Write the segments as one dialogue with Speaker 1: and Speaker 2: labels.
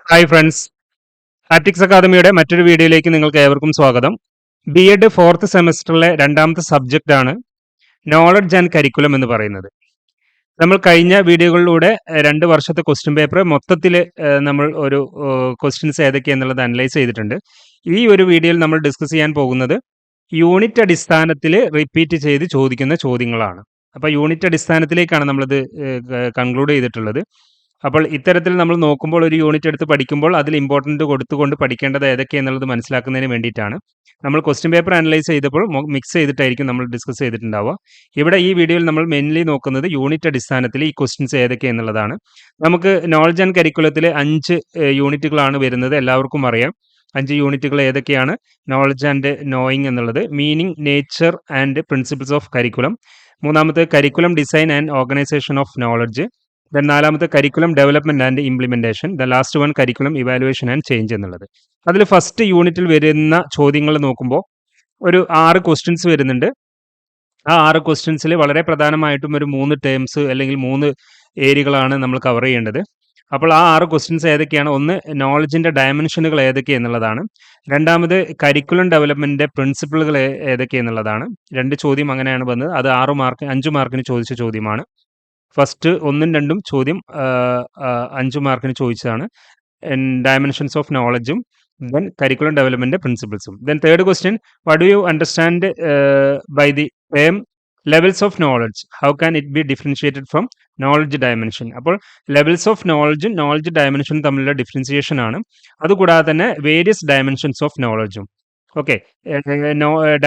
Speaker 1: Hi friends, ആറ്റിക്സ് അക്കാദമിയുടെ മറ്റൊരു വീഡിയോയിലേക്ക് നിങ്ങൾക്ക് ഏവർക്കും സ്വാഗതം. ബി.എഡ് 4th സെമസ്റ്ററിലെ രണ്ടാമത്തെ സബ്ജക്റ്റാണ് നോളജ് ആൻഡ് കരിക്കുലം എന്ന് പറയുന്നത്. നമ്മൾ കഴിഞ്ഞ വീഡിയോകളിലൂടെ 2 വർഷത്തെ ക്വസ്റ്റ്യൻ പേപ്പർ മൊത്തത്തിൽ നമ്മൾ ഒരു ക്വസ്റ്റ്യൻസ് ഏതൊക്കെയെന്നുള്ളത് അനലൈസ് ചെയ്തിട്ടുണ്ട്. ഈ ഒരു വീഡിയോയിൽ നമ്മൾ ഡിസ്കസ് ചെയ്യാൻ പോകുന്നത് യൂണിറ്റ് അടിസ്ഥാനത്തിൽ റിപ്പീറ്റ് ചെയ്ത് ചോദിക്കുന്ന ചോദ്യങ്ങളാണ്. അപ്പോൾ യൂണിറ്റ് അടിസ്ഥാനത്തിലേക്കാണ് നമ്മളിത് കൺക്ലൂഡ് ചെയ്തിട്ടുള്ളത്. അപ്പോൾ ഇത്തരത്തിൽ നമ്മൾ നോക്കുമ്പോൾ ഒരു യൂണിറ്റ് എടുത്ത് പഠിക്കുമ്പോൾ അതിൽ ഇമ്പോർട്ടൻ്റ് കൊടുത്തുകൊണ്ട് പഠിക്കേണ്ടത് ഏതൊക്കെയെന്നുള്ളത് മനസ്സിലാക്കുന്നതിന് വേണ്ടിയിട്ടാണ്. നമ്മൾ ക്വസ്റ്റ്യൻ പേപ്പർ അനലൈസ് ചെയ്തപ്പോൾ മിക്സ് ചെയ്തിട്ടായിരിക്കും നമ്മൾ ഡിസ്കസ് ചെയ്തിട്ടുണ്ടാവുക. ഇവിടെ ഈ വീഡിയോയിൽ നമ്മൾ മെയിൻലി നോക്കുന്നത് യൂണിറ്റ് അടിസ്ഥാനത്തിൽ ഈ ക്വസ്റ്റ്യൻസ് ഏതൊക്കെയെന്നുള്ളതാണ്. നമുക്ക് നോളജ് ആൻഡ് കരിക്കുലത്തിൽ 5 യൂണിറ്റുകളാണ് വരുന്നത്, എല്ലാവർക്കും അറിയാം. 5 യൂണിറ്റുകൾ ഏതൊക്കെയാണ്? നോളജ് ആൻഡ് നോയിങ് എന്നുള്ളത്, meaning, nature and principles of curriculum, മൂന്നാമത്തെ curriculum design and organisation of knowledge, then നാലാമത്തെ curriculum development and implementation, the last one curriculum evaluation and change എന്നുള്ളത്. അതിൽ ഫസ്റ്റ് യൂണിറ്റിൽ വരുന്ന ചോദ്യങ്ങൾ നോക്കുമ്പോൾ ഒരു 6 ക്വസ്റ്റ്യൻസ് വരുന്നുണ്ട്. ആ 6 ക്വസ്റ്റ്യൻസിൽ വളരെ പ്രധാനമായിട്ടും ഒരു 3 ടേംസ് അല്ലെങ്കിൽ 3 ഏരിയകളാണ് നമ്മൾ കവർ ചെയ്യേണ്ടത്. അപ്പോൾ ആ 6 ക്വസ്റ്റ്യൻസ് ഏതൊക്കെയാണ്? ഒന്ന്, നോളജിന്റെ ഡയമെൻഷനുകൾ ഏതൊക്കെയെന്നുള്ളതാണ്. രണ്ടാമത്, കരിക്കുലം ഡെവലപ്മെന്റിന്റെ പ്രിൻസിപ്പിളുകൾ ഏതൊക്കെയെന്നുള്ളതാണ്. 2 ചോദ്യം അങ്ങനെയാണ് വന്നത്. അത് 5 മാർക്കിന് ചോദിച്ച ചോദ്യമാണ്. ഫസ്റ്റ് 1ഉം 2ഉം ചോദ്യം 5 മാർക്കിന് ചോദിച്ചതാണ്. ഡയമെൻഷൻസ് ഓഫ് നോളജും ദെൻ കരിക്കുലം ഡെവലപ്മെന്റ് പ്രിൻസിപ്പിൾസും. Then third question, what do you understand by the term levels of knowledge, how can it be differentiated from knowledge dimension. അപ്പോൾ ലെവൽസ് ഓഫ് നോളജും നോളജ് ഡയമെൻഷനും തമ്മിലുള്ള ഡിഫറൻസിയേഷൻ ആണ്. അതുകൂടാതെ തന്നെ വേരിയസ് ഡയമെൻഷൻസ് ഓഫ് നോളജും. Okay,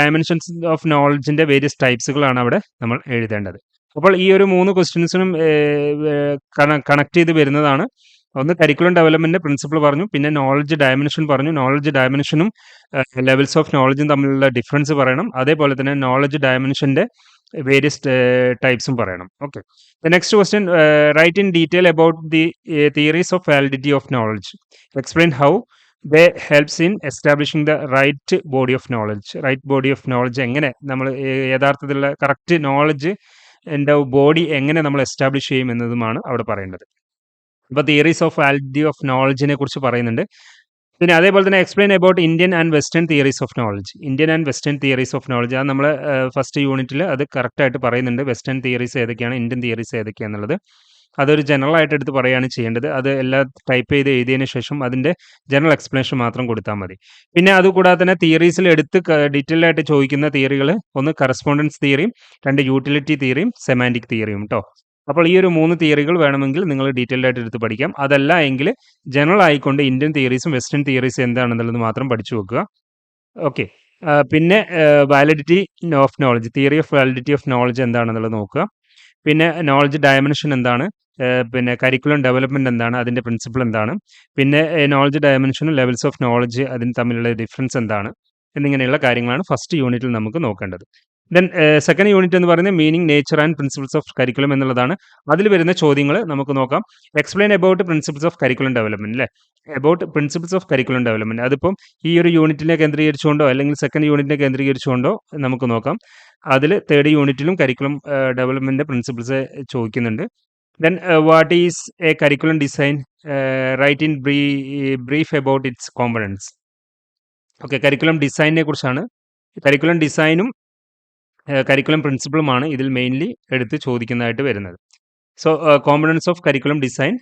Speaker 1: dimensions of നോളജിന്റെ various ടൈപ്സുകളാണ് അവിടെ നമ്മൾ എഴുതേണ്ടത്. അപ്പോൾ ഈ ഒരു 3 ക്വസ്റ്റ്യൻസിനും കണക്ട് ചെയ്ത് വരുന്നതാണ്. ഒന്ന്, കരിക്കുലം ഡെവലപ്മെന്റ് പ്രിൻസിപ്പിൾ പറഞ്ഞു, പിന്നെ നോളജ് ഡയമെൻഷൻ പറഞ്ഞു. നോളജ് ഡയമെൻഷനും ലെവൽസ് ഓഫ് നോളജും തമ്മിലുള്ള ഡിഫറൻസ് പറയണം. അതേപോലെ തന്നെ നോളജ് ഡയമെൻഷന്റെ വേരിയസ് ടൈപ്സും പറയണം. Okay, next question, right in detail about the theories of validity of knowledge, explain how they helps in establishing the right body of knowledge. Right body of knowledge എങ്ങനെ നമ്മൾ യഥാർത്ഥത്തിലുള്ള correct knowledge എൻ്റെ body എങ്ങനെ നമ്മൾ establish ചെയ്യും എന്നതുമാണ് അവിടെ പറയേണ്ടത്. അപ്പോൾ തിയറീസ് ഓഫ് വാലിഡിറ്റി ഓഫ് നോളജിനെ കുറിച്ച് പറയുന്നുണ്ട്. പിന്നെ അതേപോലെ തന്നെ explain about Indian and western theories of knowledge. Indian and western theories of knowledge അത് നമ്മൾ ഫസ്റ്റ് യൂണിറ്റിൽ അത് കറക്റ്റായിട്ട് പറയുന്നുണ്ട്. വെസ്റ്റേൺ തിയറീസ് ഏതൊക്കെയാണ്, ഇന്ത്യൻ തിയറീസ് ഏതൊക്കെയാണെന്നുള്ളത് അതൊരു ജനറൽ ആയിട്ട് എടുത്ത് പറയുകയാണ് ചെയ്യേണ്ടത്. അത് എല്ലാം ടൈപ്പ് ചെയ്ത് എഴുതിയതിന് ശേഷം അതിൻ്റെ ജനറൽ എക്സ്പ്ലനേഷൻ മാത്രം കൊടുത്താൽ മതി. പിന്നെ അതുകൂടാതെ തന്നെ തിയറീസിൽ എടുത്ത് ഡീറ്റെയിൽ ആയിട്ട് ചോദിക്കുന്ന തിയറികൾ, ഒന്ന് കറസ്പോണ്ടൻസ് തിയറിയും, 2 യൂട്ടിലിറ്റി തിയറിയും, സെമാൻറ്റിക് തിയറിയും കേട്ടോ. അപ്പോൾ ഈ ഒരു 3 തിയറികൾ വേണമെങ്കിൽ നിങ്ങൾ ഡീറ്റെയിൽഡ് ആയിട്ട് എടുത്ത് പഠിക്കാം. അതല്ല എങ്കിൽ ജനറൽ ആയിക്കൊണ്ട് ഇന്ത്യൻ തിയറീസും വെസ്റ്റേൺ തിയറീസും എന്താണെന്നുള്ളത് മാത്രം പഠിച്ചു വെക്കുക. ഓക്കെ, പിന്നെ validity of knowledge, theory of validity of knowledge എന്താണെന്നുള്ളത് നോക്കുക. പിന്നെ നോളജ് ഡയമെൻഷൻ എന്താണ്, പിന്നെ കരിക്കുലം ഡെവലപ്മെന്റ് എന്താണ്, അതിൻ്റെ പ്രിൻസിപ്പിൾ എന്താണ്, പിന്നെ നോളജ് ഡയമെൻഷനും ലെവൽസ് ഓഫ് നോളജ് അതിന് തമ്മിലുള്ള ഡിഫറൻസ് എന്താണ് എന്നിങ്ങനെയുള്ള കാര്യങ്ങളാണ് ഫസ്റ്റ് യൂണിറ്റിൽ നമുക്ക് നോക്കേണ്ടത്. ദെൻ സെക്കൻഡ് യൂണിറ്റ് എന്ന് പറയുന്നത് meaning, nature and principles of curriculum എന്നുള്ളതാണ്. അതിൽ വരുന്ന ചോദ്യങ്ങൾ നമുക്ക് നോക്കാം. Explain about principles of curriculum development അല്ലേ, about principles of curriculum development. അതിപ്പം ഈ ഒരു യൂണിറ്റിനെ കേന്ദ്രീകരിച്ചുകൊണ്ടോ അല്ലെങ്കിൽ സെക്കൻഡ് യൂണിറ്റിനെ കേന്ദ്രീകരിച്ചുകൊണ്ടോ നമുക്ക് നോക്കാം. അതിൽ തേർഡ് യൂണിറ്റിലും കരിക്കുലം ഡെവലപ്മെന്റ് പ്രിൻസിപ്പിൾസ് ചോദിക്കുന്നുണ്ട്. Then what is a curriculum design, write in brief about its components. Okay, curriculum ഡിസൈനിനെ കുറിച്ചാണ്. കരിക്കുലം ഡിസൈനും കരിക്കുലം പ്രിൻസിപ്പിളുമാണ് ഇതിൽ മെയിൻലി എടുത്ത് ചോദിക്കുന്നതായിട്ട് വരുന്നത്. So components of curriculum design,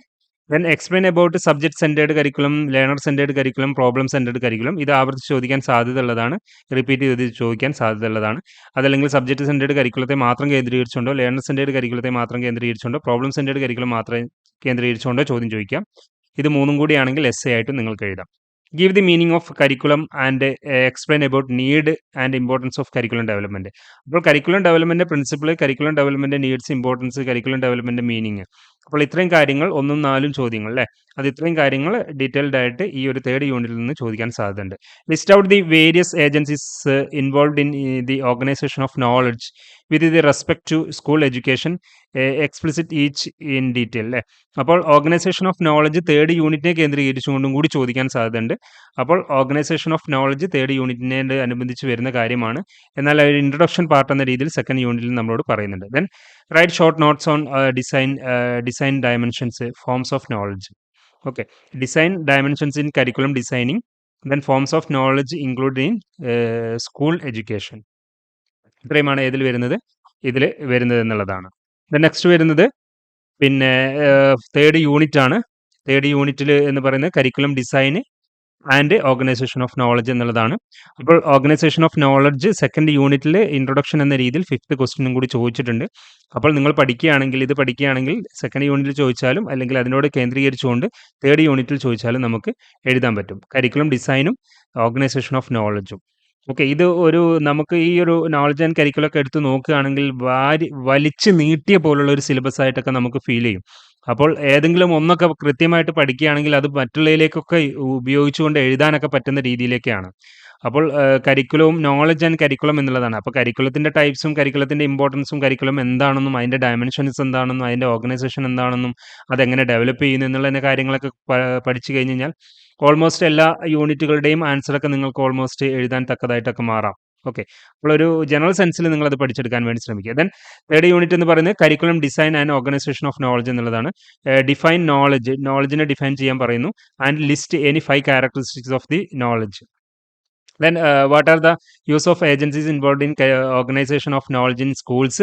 Speaker 1: then explain about subject centred curriculum, learner centred curriculum, problem centred curriculum. ഇത് ആവർത്തിച്ച് ചോദിക്കാൻ സാധ്യതയുള്ളതാണ്, repeat ചെയ്ത് ചോദിക്കാൻ സാധ്യതയുള്ളതാണ്. അതല്ലെങ്കിൽ സബ്ജക്ട് സെൻറ്റേർഡ് കരിക്കുലത്തെ മാത്രം കേന്ദ്രീകരിച്ചുകൊണ്ടോ, ലേണർ സെൻറ്റേർഡ് കരിക്കുലത്തെ മാത്രം കേന്ദ്രീകരിച്ചുകൊണ്ടോ, പ്രോബ്ലം സെൻറ്റേർഡ് കരിക്കുലം മാത്രം കേന്ദ്രീകരിച്ചുകൊണ്ടോ ചോദ്യം ചോദിക്കാം. ഇത് 3ഉം കൂടിയാണെങ്കിൽ എസ്സേ ആയിട്ട് നിങ്ങൾക്ക് എഴുതാം. Give the meaning of curriculum and explain about need and importance of curriculum development. അപ്പോൾ curriculum development principle, curriculum development needs, importance, curriculum development meaning. അപ്പോൾ ഇത്രയും കാര്യങ്ങൾ 1ഉം 4ഉം ചോദ്യങ്ങൾ അല്ലേ, അത് ഇത്രയും കാര്യങ്ങൾ ഡീറ്റെയിൽഡ് ആയിട്ട് ഈ ഒരു തേർഡ് യൂണിറ്റിൽ നിന്ന് ചോദിക്കാൻ സാധ്യതയുണ്ട്. List out the various agencies involved in the organisation of knowledge with the respect to school education, explicit each in detail അല്ലേ. അപ്പോൾ ഓർഗനൈസേഷൻ ഓഫ് നോളജ് തേർഡ് യൂണിറ്റിനെ കേന്ദ്രീകരിച്ചുകൊണ്ടും കൂടി ചോദിക്കാൻ സാധ്യതയുണ്ട്. അപ്പോൾ ഓർഗനൈസേഷൻ ഓഫ് നോളജ് തേർഡ് യൂണിറ്റിനെ അനുബന്ധിച്ച് വരുന്ന കാര്യമാണ്. എന്നാൽ ഒരു ഇൻട്രൊഡക്ഷൻ പാർട്ട് എന്ന രീതിയിൽ സെക്കൻഡ് യൂണിറ്റിൽ നമ്മളോട് പറയുന്നുണ്ട്. Then write short notes on design dimensions, forms of knowledge. Okay. Design dimensions in curriculum designing, then forms of knowledge include in school education. ഇത്രയുമാണ് ഇതിൽ വരുന്നത് എന്നുള്ളതാണ്. ദെൻ നെക്സ്റ്റ് വരുന്നത് പിന്നെ തേർഡ് യൂണിറ്റ് ആണ്. തേർഡ് യൂണിറ്റിൽ എന്ന് പറയുന്നത് curriculum design and organisation of knowledge എന്നുള്ളതാണ്. അപ്പോൾ ഓർഗനൈസേഷൻ ഓഫ് നോളജ് സെക്കൻഡ് യൂണിറ്റിൽ ഇൻട്രൊഡക്ഷൻ എന്ന രീതിയിൽ 5th ക്വസ്റ്റ്യനും കൂടി ചോദിച്ചിട്ടുണ്ട്. അപ്പോൾ നിങ്ങൾ പഠിക്കുകയാണെങ്കിൽ സെക്കൻഡ് യൂണിറ്റിൽ ചോദിച്ചാലും അല്ലെങ്കിൽ അതിനോട് കേന്ദ്രീകരിച്ചുകൊണ്ട് തേർഡ് യൂണിറ്റിൽ ചോദിച്ചാലും നമുക്ക് എഴുതാൻ പറ്റും. കരിക്കുലം ഡിസൈനും ഓർഗനൈസേഷൻ ഓഫ് നോളജും. ഓക്കെ. ഇത് നമുക്ക് ഈ ഒരു നോളജ് ആൻഡ് കരിക്കുലമൊക്കെ എടുത്ത് നോക്കുകയാണെങ്കിൽ വലിച്ച് നീട്ടിയ പോലുള്ള ഒരു സിലബസ് ആയിട്ടൊക്കെ നമുക്ക് ഫീൽ ചെയ്യും. അപ്പോൾ ഏതെങ്കിലും ഒന്നൊക്കെ കൃത്യമായിട്ട് പഠിക്കുകയാണെങ്കിൽ അത് മറ്റുള്ളതിലേക്കൊക്കെ ഉപയോഗിച്ചുകൊണ്ട് എഴുതാനൊക്കെ പറ്റുന്ന രീതിയിലേക്കാണ്. അപ്പോൾ കരിക്കുലവും നോളജ് ആൻഡ് കരിക്കുലം എന്നുള്ളതാണ്. അപ്പോൾ കരിക്കുലത്തിൻ്റെ ടൈപ്സും കരിക്കുലത്തിൻ്റെ ഇമ്പോർട്ടൻസും കരിക്കുലം എന്താണെന്നും അതിൻ്റെ ഡയമെൻഷൻസ് എന്താണെന്നും അതിൻ്റെ ഓർഗനൈസേഷൻ എന്താണെന്നും അതെങ്ങനെ ഡെവലപ്പ് ചെയ്യുന്നു എന്നുള്ള കാര്യങ്ങളൊക്കെ പഠിച്ചു കഴിഞ്ഞ് കഴിഞ്ഞാൽ ഓൾമോസ്റ്റ് എല്ലാ യൂണിറ്റുകളുടെയും ആൻസറൊക്കെ നിങ്ങൾക്ക് ഓൾമോസ്റ്റ് എഴുതാൻ തക്കതായിട്ടൊക്കെ മാറാം. ഓക്കെ. അപ്പോൾ ഒരു ജനറൽ സെൻസിൽ നിങ്ങളത് പഠിച്ചെടുക്കാൻ വേണ്ടി ശ്രമിക്കുക. ദെൻ തേർഡ് യൂണിറ്റ് എന്ന് പറയുന്നത് curriculum design and organisation of knowledge എന്നുള്ളതാണ്. ഡിഫൈൻ നോളജിനെ ഡിഫൈൻ ചെയ്യാൻ പറയുന്നു. And list any 5 characteristics of the knowledge. Then what are the use of agencies involved in organization of knowledge in schools?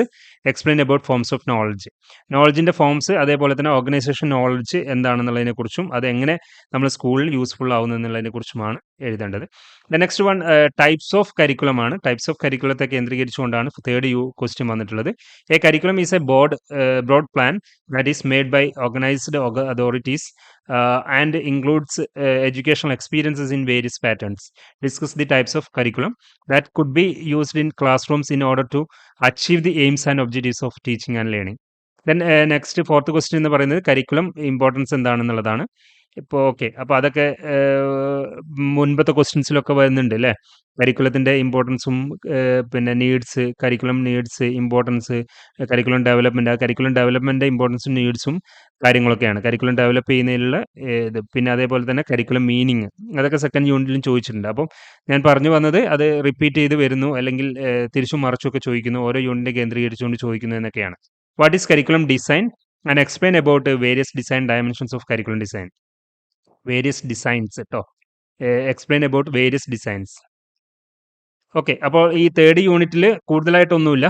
Speaker 1: Explain about forms of knowledge. നോളജിൻ്റെ forms അതേപോലെ തന്നെ organisation knowledge എന്താണെന്നുള്ളതിനെക്കുറിച്ചും അതെങ്ങനെ നമ്മൾ സ്കൂളിൽ useful ആവുന്നു എന്നുള്ളതിനെക്കുറിച്ചുമാണ് എഴുതേണ്ടത്. The next one types of curriculum ആണ്. Types of കരിക്കുലത്തെ കേന്ദ്രീകരിച്ചുകൊണ്ടാണ് third question വന്നിട്ടുള്ളത്. A curriculum is A broad plan that is made by organized authorities and includes educational experiences in various patterns. Discuss the types of curriculum that could be used in classrooms in order to achieve the aims and objectives of teaching and learning. Then next fourth question എന്ന് പറയുന്നത് curriculum importance എന്താണെന്നുള്ളതാണ്. ഇപ്പോൾ okay. അപ്പോൾ അതൊക്കെ മുൻപത്തെ ക്വസ്റ്റ്യൻസിലൊക്കെ വരുന്നുണ്ട് അല്ലേ. കരിക്കുലത്തിൻ്റെ ഇമ്പോർട്ടൻസും പിന്നെ curriculum needs, importance, curriculum development. ആ കരിക്കുലം ഡെവലപ്മെൻറ്റ് ഇമ്പോർട്ടൻസും നീഡ്സും കാര്യങ്ങളൊക്കെയാണ് കരിക്കുലം ഡെവലപ്പ് ചെയ്യുന്നതിലുള്ള ഇത്. പിന്നെ അതേപോലെ തന്നെ കരിക്കുലം മീനിങ് അതൊക്കെ സെക്കൻഡ് യൂണിറ്റിലും ചോദിച്ചിട്ടുണ്ട്. അപ്പം ഞാൻ പറഞ്ഞു വന്നത് അത് റിപ്പീറ്റ് ചെയ്ത് വരുന്നു അല്ലെങ്കിൽ തിരിച്ചും മറിച്ചുമൊക്കെ ചോദിക്കുന്നു, ഓരോ യൂണിറ്റിനെ കേന്ദ്രീകരിച്ചുകൊണ്ട് ചോദിക്കുന്നു എന്നൊക്കെയാണ്. What is curriculum design and explain about various design dimensions of curriculum design. Various designs കേട്ടോ. Explain about various designs. Okay. അപ്പോൾ ഈ തേർഡ് യൂണിറ്റിൽ കൂടുതലായിട്ടൊന്നുമില്ല.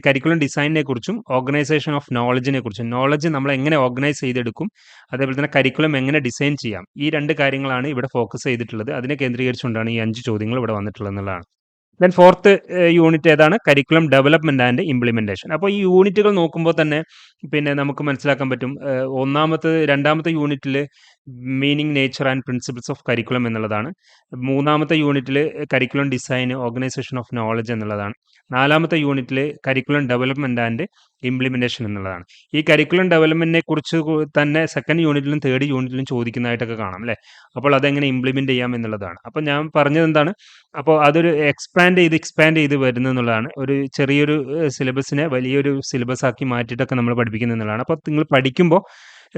Speaker 1: കരിക്കുലം ഡിസൈനിനെ കുറിച്ചും ഓർഗനൈസേഷൻ ഓഫ് നോളജിനെ കുറിച്ചും. നോളജ് നമ്മൾ എങ്ങനെ ഓർഗനൈസ് ചെയ്തെടുക്കും, അതേപോലെ തന്നെ കരിക്കുലം എങ്ങനെ ഡിസൈൻ ചെയ്യാം, ഈ 2 കാര്യങ്ങളാണ് ഇവിടെ ഫോക്കസ് ചെയ്തിട്ടുള്ളത്. അതിനെ കേന്ദ്രീകരിച്ചുകൊണ്ടാണ് ഈ 5 ചോദ്യങ്ങൾ ഇവിടെ വന്നിട്ടുള്ളത് എന്നുള്ളതാണ്. ദെൻ ഫോർത്ത് യൂണിറ്റ് ഏതാണ്? Curriculum development and implementation. അപ്പോൾ ഈ യൂണിറ്റുകൾ നോക്കുമ്പോൾ തന്നെ പിന്നെ നമുക്ക് മനസ്സിലാക്കാൻ പറ്റും. രണ്ടാമത്തെ യൂണിറ്റിൽ meaning, nature and principles of curriculum എന്നുള്ളതാണ്. മൂന്നാമത്തെ യൂണിറ്റിൽ curriculum design, organisation of knowledge എന്നുള്ളതാണ്. നാലാമത്തെ യൂണിറ്റിൽ കരിക്കുലം ഡെവലപ്മെൻറ്റ് ആൻഡ് ഇംപ്ലിമെൻറ്റേഷൻ എന്നുള്ളതാണ്. ഈ കരിക്കുലം ഡെവലപ്മെൻറ്റിനെ കുറിച്ച് തന്നെ സെക്കൻഡ് യൂണിറ്റിലും തേർഡ് യൂണിറ്റിലും ചോദിക്കുന്നതായിട്ടൊക്കെ കാണാം അല്ലേ. അപ്പോൾ അതെങ്ങനെ ഇംപ്ലിമെൻറ്റ് ചെയ്യാം എന്നുള്ളതാണ്. അപ്പോൾ ഞാൻ പറഞ്ഞത് എന്താണ്, അപ്പോൾ അതൊരു എക്സ്പാൻഡ് ചെയ്ത് വരുന്നു എന്നുള്ളതാണ്. ഒരു ചെറിയൊരു സിലബസിനെ വലിയൊരു സിലബസ് ആക്കി മാറ്റിയിട്ടൊക്കെ നമ്മൾ പഠിപ്പിക്കുന്നത് എന്നുള്ളതാണ്. അപ്പോൾ നിങ്ങൾ പഠിക്കുമ്പോൾ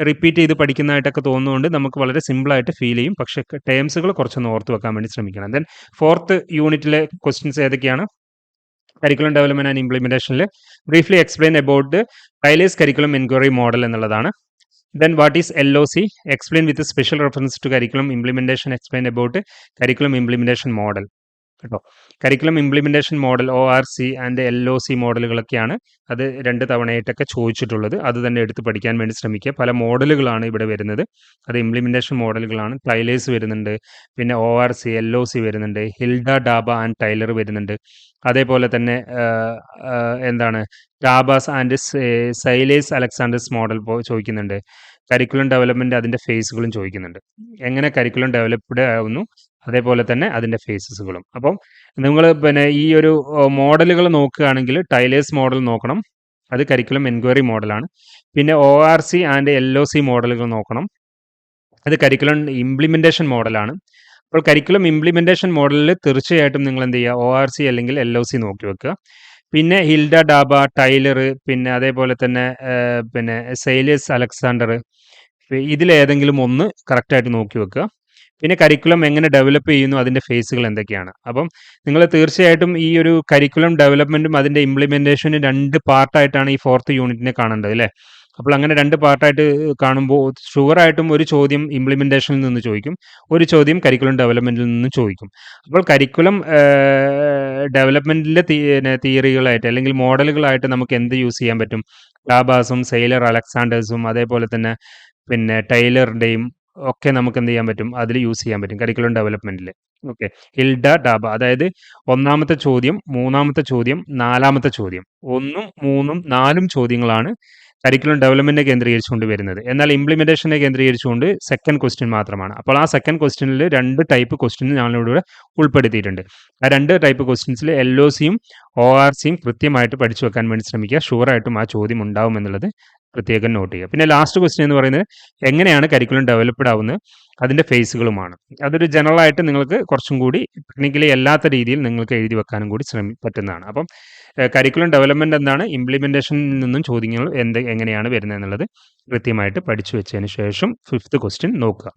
Speaker 1: റിപ്പീറ്റ് ചെയ്ത് പഠിക്കുന്നതായിട്ടൊക്കെ തോന്നുന്നതുകൊണ്ട് നമുക്ക് വളരെ സിമ്പിളായിട്ട് ഫീൽ ചെയ്യും. പക്ഷേ ടേംസുകൾ കുറച്ചൊന്ന് ഓർത്ത് വെക്കാൻ വേണ്ടി ശ്രമിക്കണം. ദെൻ ഫോർത്ത് യൂണിറ്റിലെ ക്വസ്റ്റ്യൻസ് ഏതൊക്കെയാണ്? കരിക്കുലം ഡെവലപ്മെൻറ്റ് ആൻഡ് ഇംപ്ലിമെൻറ്റേഷനിൽ briefly explain about Tyler's curriculum inquiry model എന്നുള്ളതാണ്. Then what is LOC? Explain with a special reference to curriculum implementation. Explain about curriculum implementation model. കേട്ടോ. Curriculum implementation model ORC and LOC മോഡലുകളൊക്കെയാണ് അത് 2 തവണയായിട്ടൊക്കെ ചോദിച്ചിട്ടുള്ളത്. അത് തന്നെ എടുത്ത് പഠിക്കാൻ വേണ്ടി ശ്രമിക്കുക. പല മോഡലുകളാണ് ഇവിടെ വരുന്നത്. അത് ഇംപ്ലിമെൻറ്റേഷൻ മോഡലുകളാണ്. ടൈലേഴ്സ് വരുന്നുണ്ട്, പിന്നെ ORC, LOC വരുന്നുണ്ട്, ഹിൽഡ, ഡാബ ആൻഡ് ടൈലർ വരുന്നുണ്ട്. അതേപോലെ തന്നെ ഡാബാസ് ആൻഡ് സൈലേസ് അലക്സാണ്ടേഴ്സ് മോഡൽ ചോദിക്കുന്നുണ്ട്. കരിക്കുലം ഡെവലപ്മെൻറ്റ് അതിൻ്റെ ഫേസുകളും ചോദിക്കുന്നുണ്ട്. എങ്ങനെ കരിക്കുലം ഡെവലപ്ഡ് ആവുന്നു, അതേപോലെ തന്നെ അതിൻ്റെ ഫേസസുകളും. അപ്പം നിങ്ങൾ പിന്നെ ഈ ഒരു മോഡലുകൾ നോക്കുകയാണെങ്കിൽ ടൈലേഴ്സ് മോഡൽ നോക്കണം, അത് കരിക്കുലം എൻക്വയറി മോഡലാണ്. പിന്നെ ORC ആൻഡ് LOC മോഡലുകൾ നോക്കണം, അത് കരിക്കുലം ഇംപ്ലിമെൻറ്റേഷൻ മോഡലാണ്. അപ്പോൾ കരിക്കുലം ഇംപ്ലിമെൻറ്റേഷൻ മോഡലിൽ തീർച്ചയായിട്ടും നിങ്ങൾ എന്ത് ചെയ്യുക, ORC അല്ലെങ്കിൽ LOC നോക്കി വെക്കുക. പിന്നെ ഹിൽഡ, ഡാബ, ടൈലർ, പിന്നെ അതേപോലെ തന്നെ പിന്നെ സൈലേസ് അലക്സാണ്ടർ, ഇതിലേതെങ്കിലും ഒന്ന് കറക്റ്റായിട്ട് നോക്കി വെക്കുക. പിന്നെ കരിക്കുലം എങ്ങനെ ഡെവലപ്പ് ചെയ്യുന്നു, അതിൻ്റെ ഫേസുകൾ എന്തൊക്കെയാണ്. അപ്പം നിങ്ങൾ തീർച്ചയായിട്ടും ഈ ഒരു കരിക്കുലം ഡെവലപ്മെൻറ്റും അതിൻ്റെ ഇംപ്ലിമെൻറ്റേഷനും 2 പാർട്ടായിട്ടാണ് ഈ ഫോർത്ത് യൂണിറ്റിനെ കാണേണ്ടത് അല്ലേ. അപ്പോൾ അങ്ങനെ 2 പാർട്ടായിട്ട് കാണുമ്പോൾ ഷുവറായിട്ടും ഒരു ചോദ്യം ഇംപ്ലിമെന്റേഷനിൽ നിന്ന് ചോദിക്കും. ഒരു ചോദ്യം കരിക്കുലം ഡെവലപ്മെന്റിൽ നിന്ന് ചോദിക്കും. അപ്പോൾ കരിക്കുലം ഡെവലപ്മെന്റിലെ തിയറികളായിട്ട് അല്ലെങ്കിൽ മോഡലുകളായിട്ട് നമുക്ക് എന്ത് യൂസ് ചെയ്യാൻ പറ്റും? ലാബാസും സെയിലർ അലക്സാണ്ടേഴ്സും അതേപോലെ തന്നെ പിന്നെ ടൈലറിന്റെയും ഒക്കെ നമുക്ക് എന്ത് ചെയ്യാൻ പറ്റും? അതിൽ യൂസ് ചെയ്യാൻ പറ്റും കരിക്കുലം ഡെവലപ്മെന്റിൽ. ഓക്കെ. ഹിൽഡ ഡാബ അതായത് 1ാമത്തെ ചോദ്യം, 3ാമത്തെ ചോദ്യം, 4ാമത്തെ ചോദ്യം. 1ഉം 3ഉം 4ഉം ചോദ്യങ്ങളാണ് കരിക്കുലം ഡെവലപ്മെന്റിനെ കേന്ദ്രീകരിച്ചുകൊണ്ട് വരുന്നത്. എന്നാൽ ഇംപ്ലിമെന്റേഷനെ കേന്ദ്രീകരിച്ചുകൊണ്ട് സെക്കൻഡ് ക്വസ്റ്റ്യൻ മാത്രമാണ്. അപ്പോൾ ആ സെക്കൻഡ് ക്വസ്റ്റ്യനിൽ 2 ടൈപ്പ് ക്വസ്റ്റ്യൻ ഞങ്ങളിവിടെ ഉൾപ്പെടുത്തിയിട്ടുണ്ട്. ആ 2 ടൈപ്പ് ക്വസ്റ്റ്യൻസിൽ LOCയും ORCയും കൃത്യമായിട്ട് പഠിച്ചു വെക്കാൻ വേണ്ടി ശ്രമിക്കുക. ഷുവറായിട്ടും ആ ചോദ്യം ഉണ്ടാവും എന്നുള്ളത് പ്രത്യേകം നോട്ട് ചെയ്യുക. പിന്നെ ലാസ്റ്റ് ക്വസ്റ്റ്യൻ എന്ന് പറയുന്നത് എങ്ങനെയാണ് കരിക്കുലം ഡെവലപ്ഡ് ആവുന്നത്? അതിൻ്റെ ഫേസുകളുമാണ്. അതൊരു ജനറൽ ആയിട്ട് നിങ്ങൾക്ക് കുറച്ചും കൂടി ടെക്നിക്കലി അല്ലാത്ത രീതിയിൽ നിങ്ങൾക്ക് എഴുതി വെക്കാനും കൂടി പറ്റുന്നതാണ്. അപ്പം കരിക്കുലം ഡെവലപ്മെന്റ് എന്താണ്, ഇംപ്ലിമെന്റേഷനിൽ നിന്നും ചോദ്യങ്ങൾ എങ്ങനെയാണ് വരുന്നത് എന്നുള്ളത് കൃത്യമായിട്ട് പഠിച്ചു വെച്ചതിന് ശേഷം 5th ക്വസ്റ്റ്യൻ നോക്കുക.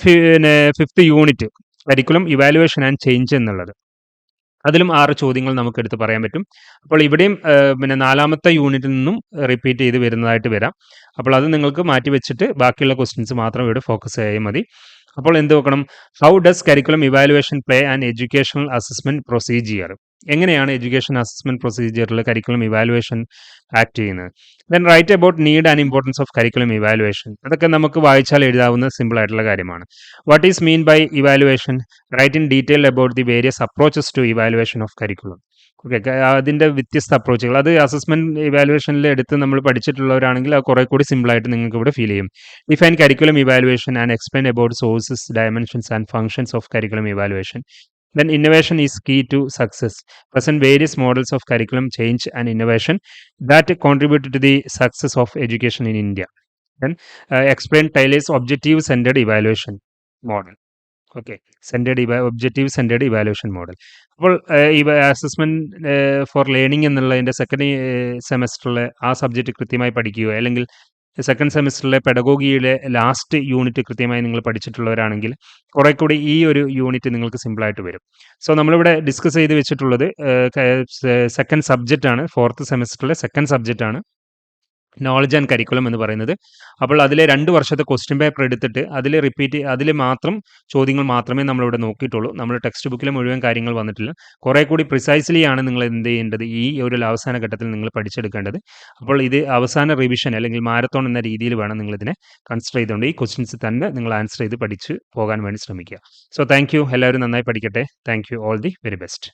Speaker 1: പിന്നെ 5th unit curriculum evaluation and change എന്നുള്ളത്. അതിലും 6 ചോദ്യങ്ങൾ നമുക്ക് എടുത്ത് പറയാൻ പറ്റും. അപ്പോൾ ഇവിടെയും പിന്നെ 4ാമത്തെ യൂണിറ്റിൽ നിന്നും റിപ്പീറ്റ് ചെയ്ത് വരുന്നതായിട്ട് വരാം. അപ്പോൾ അത് നിങ്ങൾക്ക് മാറ്റി വെച്ചിട്ട് ബാക്കിയുള്ള ക്വസ്റ്റ്യൻസ് മാത്രം ഇവിടെ ഫോക്കസ് ചെയ്യാൽ മതി. അപ്പോൾ എന്ത് നോക്കണം? How does curriculum evaluation play and educational assessment procedure? എങ്ങനെയാണ് എഡ്യൂക്കേഷൻ അസസ്മെന്റ് പ്രൊസീജിയറിൽ കരിക്കുലം ഇവാലുവേഷൻ ആക്ട് ചെയ്യുന്നത്? Then write about need and importance of curriculum evaluation. അതൊക്കെ നമുക്ക് വായിച്ചാൽ എഴുതാവുന്ന സിമ്പിൾ ആയിട്ടുള്ള കാര്യമാണ്. What is mean by evaluation? Write in detail about the various approaches to evaluation of curriculum. Okay, അതിൻ്റെ വ്യത്യസ്ത അപ്രോച്ചുകൾ അത് അസസ്മെന്റ് ഇവാലുവേഷനിൽ എടുത്ത് നമ്മൾ പഠിച്ചിട്ടുള്ളവരാണെങ്കിൽ അത് കുറെ കൂടി സിമ്പിളായിട്ട് നിങ്ങൾക്ക് ഇവിടെ ഫീൽ ചെയ്യും. Define curriculum evaluation and explain about sources, dimensions and functions of curriculum evaluation. Then innovation is key to success. Present various models of curriculum change and innovation that contribute to the success of education in India. Then explain Taylor's objective-centered evaluation model. Okay, objective-centered evaluation model. അപ്പോൾ assessment for learning എന്നുള്ളതിൻ്റെ second സെമസ്റ്ററിൽ ആ subject കൃത്യമായി പഠിക്കുകയോ അല്ലെങ്കിൽ second സെമസ്റ്ററിലെ പെഡഗോഗിയുടെ last unit കൃത്യമായി നിങ്ങൾ പഠിച്ചിട്ടുള്ളവരാണെങ്കിൽ കുറെ കൂടി ഈ ഒരു യൂണിറ്റ് നിങ്ങൾക്ക് സിമ്പിളായിട്ട് വരും. സോ നമ്മളിവിടെ ഡിസ്കസ് ചെയ്ത് വെച്ചിട്ടുള്ളത് സെക്കൻഡ് സബ്ജക്റ്റ് ആണ്, 4th സെമസ്റ്ററിലെ സെക്കൻഡ് സബ്ജക്റ്റ് ആണ് നോളജ് ആൻഡ് കരിക്കുലം എന്ന് പറയുന്നത്. അപ്പോൾ അതിലെ 2 വർഷത്തെ ക്വസ്റ്റ്യൻ പേപ്പർ എടുത്തിട്ട് അതിൽ മാത്രം ചോദ്യങ്ങൾ മാത്രമേ നമ്മളിവിടെ നോക്കിയിട്ടുള്ളൂ. നമ്മൾ ടെക്സ്റ്റ് ബുക്കിലെ മുഴുവൻ കാര്യങ്ങൾ വന്നിട്ടില്ല. കുറെ കൂടി പ്രിസൈസ്ലി ആണ് നിങ്ങൾ എന്ത് ചെയ്യേണ്ടത്, ഈ ഒരു അവസാന ഘട്ടത്തിൽ നിങ്ങൾ പഠിച്ചെടുക്കേണ്ടത്. അപ്പോൾ ഇത് അവസാന റിവിഷൻ അല്ലെങ്കിൽ മാരത്തോൺ എന്ന രീതിയിൽ വേണം നിങ്ങൾ ഇതിനെ കൺസിഡർ ചെയ്തുകൊണ്ട് ഈ ക്വസ്റ്റ്യൻസ് തന്നെ നിങ്ങൾ ആൻസർ ചെയ്ത് പഠിച്ച് പോകാൻ വേണ്ടി ശ്രമിക്കുക. So thank you. എല്ലാവരും നന്നായി പഠിക്കട്ടെ. Thank you. All the very best.